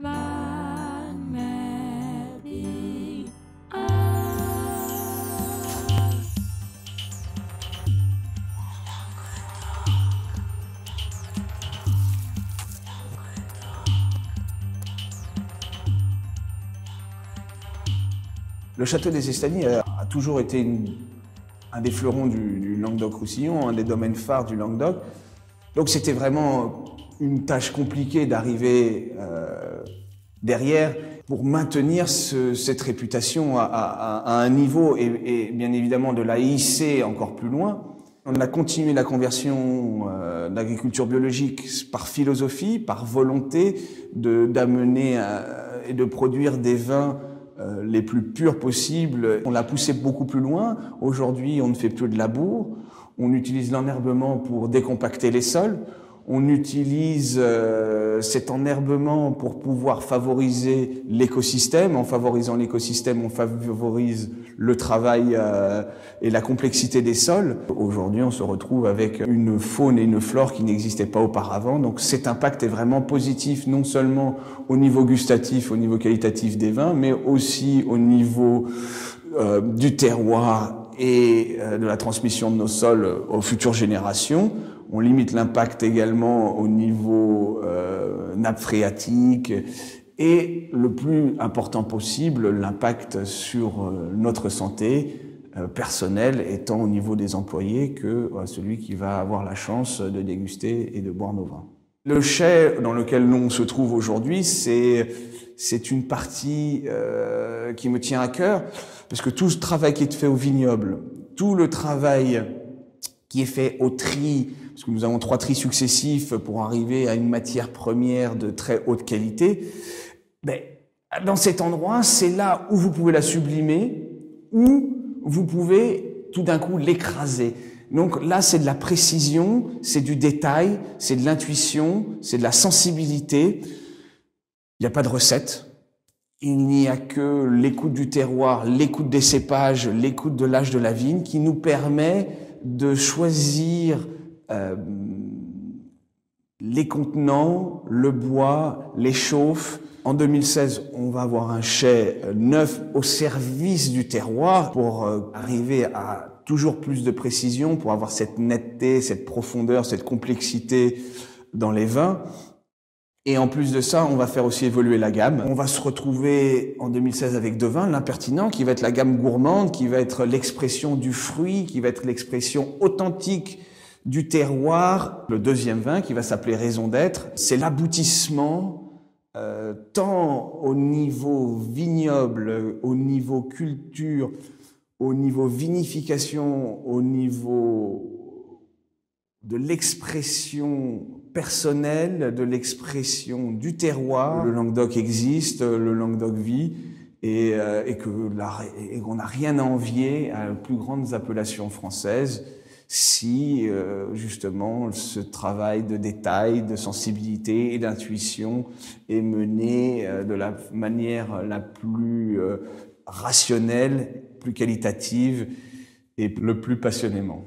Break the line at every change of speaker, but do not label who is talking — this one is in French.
Le château des Estagnies a toujours été un des fleurons du Languedoc-Roussillon, un des domaines phares du Languedoc. Donc c'était vraiment une tâche compliquée d'arriver derrière pour maintenir cette réputation à un niveau et bien évidemment de la hisser encore plus loin. On a continué la conversion d'agriculture biologique par philosophie, par volonté d'amener et de produire des vins les plus purs possibles. On l'a poussé beaucoup plus loin. Aujourd'hui, on ne fait plus de labour. On utilise l'enherbement pour décompacter les sols. On utilise cet enherbement pour pouvoir favoriser l'écosystème. En favorisant l'écosystème, on favorise le travail et la complexité des sols. Aujourd'hui, on se retrouve avec une faune et une flore qui n'existaient pas auparavant. Donc cet impact est vraiment positif, non seulement au niveau gustatif, au niveau qualitatif des vins, mais aussi au niveau du terroir et de la transmission de nos sols aux futures générations. On limite l'impact également au niveau nappe phréatique et le plus important possible, l'impact sur notre santé personnelle étant au niveau des employés que celui qui va avoir la chance de déguster et de boire nos vins. Le chai dans lequel l'on se trouve aujourd'hui, c'est une partie qui me tient à cœur parce que tout ce travail qui est fait au vignoble, tout le travail qui est fait au tri, parce que nous avons 3 tris successifs pour arriver à une matière première de très haute qualité. Dans cet endroit, c'est là où vous pouvez la sublimer, où vous pouvez tout d'un coup l'écraser. Donc là, c'est de la précision, c'est du détail, c'est de l'intuition, c'est de la sensibilité. Il n'y a pas de recette. Il n'y a que l'écoute du terroir, l'écoute des cépages, l'écoute de l'âge de la vigne qui nous permet de choisir les contenants, le bois, les chauffes. En 2016, on va avoir un chai neuf au service du terroir pour arriver à toujours plus de précision, pour avoir cette netteté, cette profondeur, cette complexité dans les vins. Et en plus de ça, on va faire aussi évoluer la gamme. On va se retrouver en 2016 avec 2 vins, l'impertinent, qui va être la gamme gourmande, qui va être l'expression du fruit, qui va être l'expression authentique du terroir. Le 2e vin, qui va s'appeler Raison d'être, c'est l'aboutissement tant au niveau vignoble, au niveau culture, au niveau vinification, au niveau de l'expression personnelle, de l'expression du terroir. Le Languedoc existe, le Languedoc vit, et qu'on n'a rien à envier à les plus grandes appellations françaises si justement ce travail de détail, de sensibilité et d'intuition est mené de la manière la plus rationnelle, plus qualitative et le plus passionnément.